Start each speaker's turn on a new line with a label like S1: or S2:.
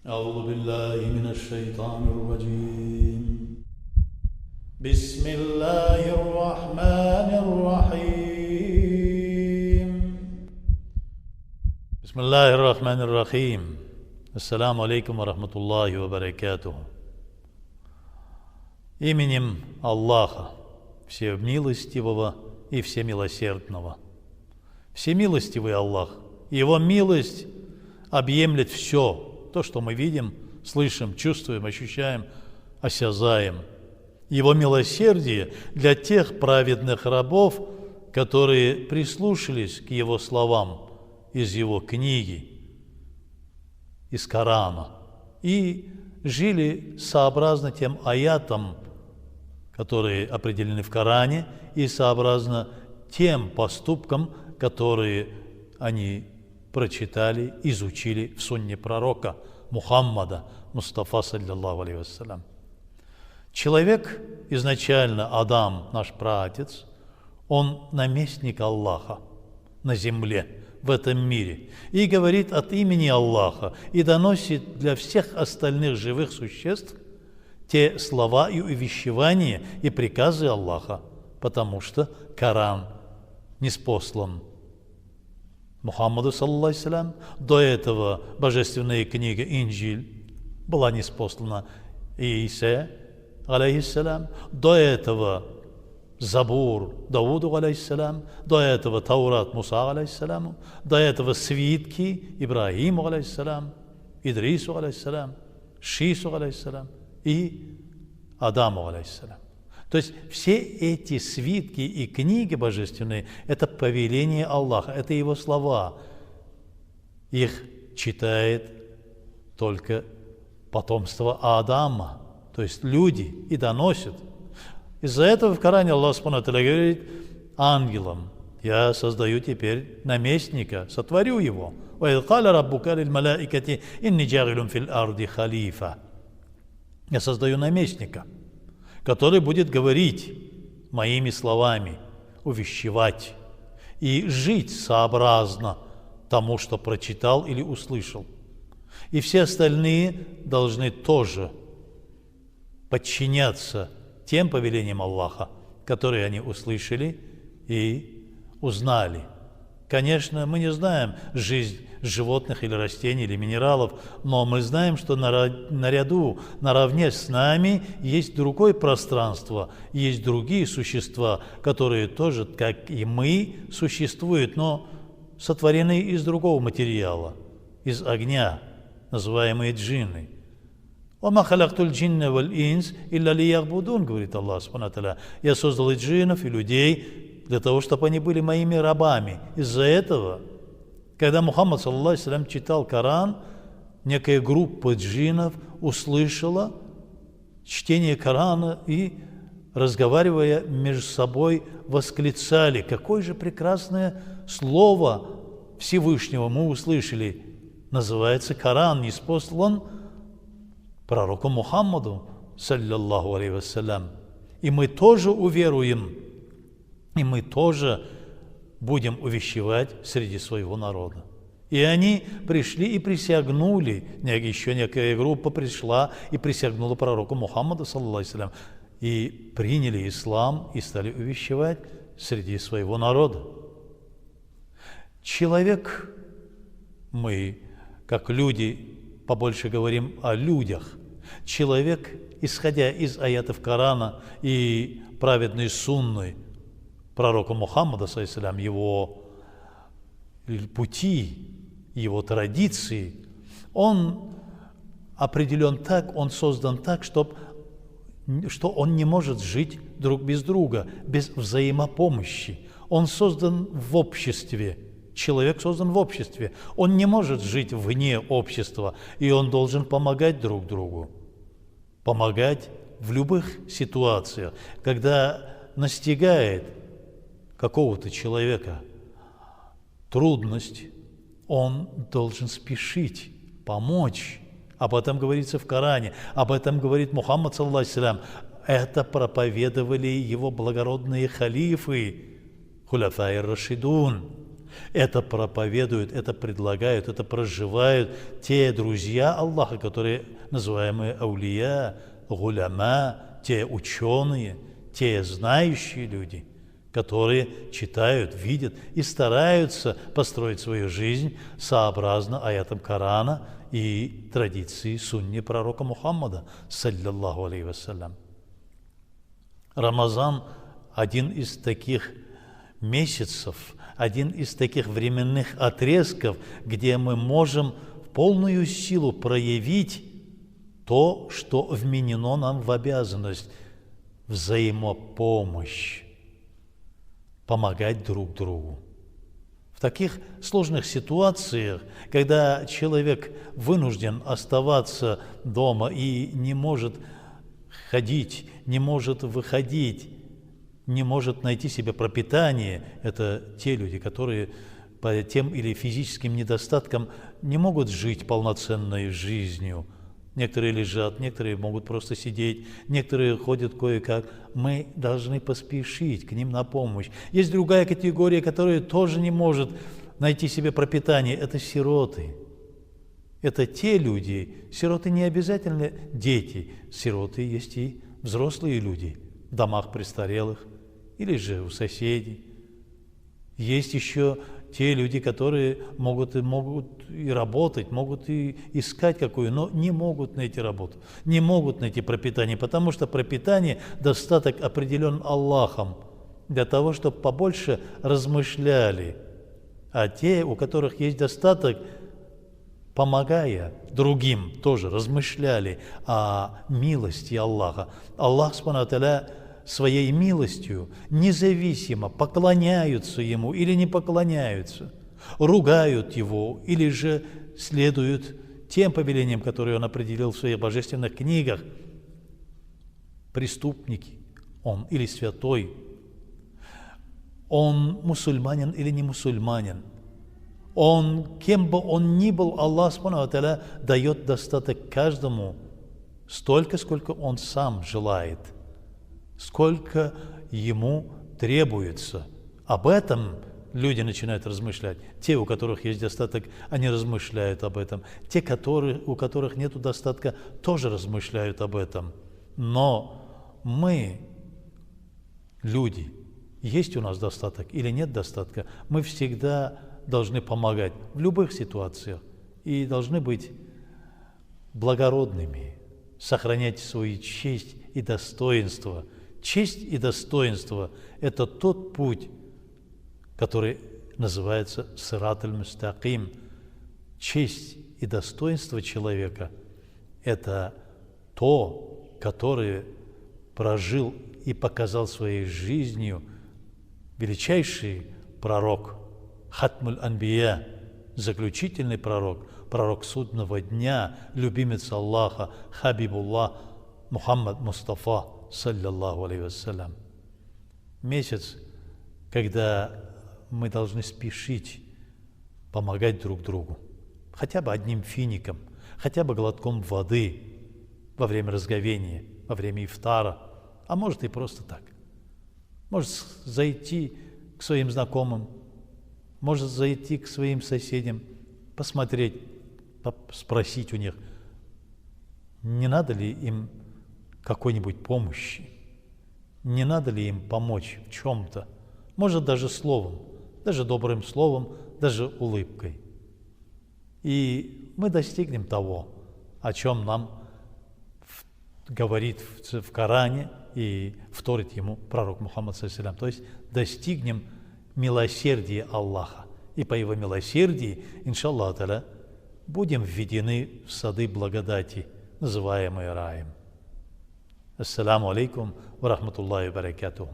S1: أعوذ بالله من الشيطان الرجيم بسم الله الرحمن الرحيم بسم الله الرحمن الرحيم Ассаламу алейкум ва рахматуллахи ва баракатуху. Именем Аллаха, Всемилостивого и Всемилосердного. Всемилостивый Аллах, Его милость объемлет все, то, что мы видим, слышим, чувствуем, ощущаем, осязаем. Его милосердие для тех праведных рабов, которые прислушались к Его словам из Его книги, из Корана, и жили сообразно тем аятам, которые определены в Коране, и сообразно тем поступкам, которые они прочитали, изучили в сунне пророка Мухаммада Мустафа саллаллаху алейхи вассалям. Человек изначально, Адам, наш праотец, он наместник Аллаха на земле, в этом мире, и говорит от имени Аллаха, и доносит для всех остальных живых существ те слова и увещевания, и приказы Аллаха, потому что Коран ниспослан Мухаммаду, саллаллаху алейхи вассалям. До этого божественная книга Инджиль была ниспослана Иисе, алейхиссалям. До этого Забур Дауду, алейхиссалям. До этого Таурат Муса, алейхиссалям. До этого свитки Ибрахиму, алейхиссалям, Идрису, алейхиссалям, Шису, алейхиссалям и Адаму, алейхиссалям. То есть все эти свитки и книги божественные – это повеление Аллаха, это Его слова. Их читает только потомство Адама, то есть люди, и доносят. Из-за этого в Коране Аллах Субхану ва Тааля говорит ангелам: «Я создаю теперь наместника, сотворю его». «Ва идh қала раббука лиль малаикати инни джа'илун фил арди халифа». Я создаю наместника, который будет говорить моими словами, увещевать и жить сообразно тому, что прочитал или услышал. И все остальные должны тоже подчиняться тем повелениям Аллаха, которые они услышали и узнали. Конечно, мы не знаем жизнь животных или растений, или минералов, но мы знаем, что наряду, наравне с нами есть другое пространство, есть другие существа, которые тоже, как и мы, существуют, но сотворены из другого материала, из огня, называемые джинны. «Вама халактуль джинна валь инс илля лиягбудун», говорит Аллах Субхану ва Тааля. «Я создал и джиннов, и людей для того, чтобы они были моими рабами». Из-за этого, когда Мухаммад, саллаллаху алейхи вассалям, читал Коран, некая группа джиннов услышала чтение Корана и, разговаривая между собой, восклицали: «Какое же прекрасное слово Всевышнего мы услышали! Называется Коран, ниспослан пророку Мухаммаду, саллаллаху алейхи вассалям. И мы тоже уверуем, и мы тоже будем увещевать среди своего народа». И они пришли и присягнули, еще некая группа пришла и присягнула пророку Мухаммаду, саллаллаху алейхи вассалям, и приняли ислам и стали увещевать среди своего народа. Человек, мы, как люди, побольше говорим о людях. Человек, исходя из аятов Корана и праведной сунны пророка Мухаммада, саллаллаху, его пути, его традиции, он определен так, он создан так, что он не может жить друг без друга, без взаимопомощи. Он создан в обществе. Человек создан в обществе. Он не может жить вне общества, и он должен помогать друг другу. Помогать в любых ситуациях. Когда настигает какого-то человека трудность, он должен спешить, помочь. Об этом говорится в Коране, об этом говорит Мухаммад, саллаллаху алейхи вассалям. Это проповедовали его благородные халифы, хуляфай ар-рашидун. Это проповедуют, это предлагают, это проживают те друзья Аллаха, которые называемые аулия, гуляма, те ученые, те знающие люди, которые читают, видят и стараются построить свою жизнь сообразно аятам Корана и традиции сунни пророка Мухаммада, саллиллаху алейхи вассалям. Рамазан – один из таких месяцев, один из таких временных отрезков, где мы можем в полную силу проявить то, что вменено нам в обязанность – взаимопомощь, помогать друг другу. В таких сложных ситуациях, когда человек вынужден оставаться дома и не может ходить, не может выходить, не может найти себе пропитание, это те люди, которые по тем или физическим недостаткам не могут жить полноценной жизнью. Некоторые лежат, некоторые могут просто сидеть, некоторые ходят кое-как. Мы должны поспешить к ним на помощь. Есть другая категория, которая тоже не может найти себе пропитание. Это сироты. Это те люди. Сироты не обязательно дети. Сироты есть и взрослые люди в домах престарелых или же у соседей. Есть еще те люди, которые могут и работать, могут и искать какую, но не могут найти работу, не могут найти пропитание, потому что пропитание, достаток определен Аллахом для того, чтобы побольше размышляли. А те, у которых есть достаток, помогая другим, тоже размышляли о милости Аллаха. Аллах, субхану ва тааля, своей милостью независимо поклоняются Ему или не поклоняются, ругают Его или же следуют тем повелениям, которые Он определил в своих божественных книгах. Преступники он или святой, он мусульманин или не мусульманин, он, кем бы он ни был, Аллах субхану ва тааля дает достаток каждому столько, сколько он сам желает, сколько ему требуется. Об этом люди начинают размышлять. Те, у которых есть достаток, они размышляют об этом. Те, у которых нет достатка, тоже размышляют об этом. Но мы, люди, есть у нас достаток или нет достатка, мы всегда должны помогать в любых ситуациях и должны быть благородными, сохранять свою честь и достоинство. Честь и достоинство – это тот путь, который называется сират аль-мустаким. Честь и достоинство человека – это то, которое прожил и показал своей жизнью величайший пророк, хатмуль анбия, заключительный пророк, пророк судного дня, любимец Аллаха, Хабибуллах, Мухаммад Мустафа, саллиллаху алейхи вассалям. Месяц, когда мы должны спешить помогать друг другу, хотя бы одним фиником, хотя бы глотком воды во время разговения, во время ифтара, а может и просто так. Может зайти к своим знакомым, может зайти к своим соседям, посмотреть, спросить у них, не надо ли им какой-нибудь помощи, не надо ли им помочь в чем-то, может даже словом, даже добрым словом, даже улыбкой. И мы достигнем того, о чем нам говорит в Коране и вторит ему пророк Мухаммад, то есть достигнем милосердия Аллаха. И по его милосердии, иншаллах та'аля, будем введены в сады благодати, называемые раем. Ассаламу алейкум ва рахматуллахи ва баракатуху.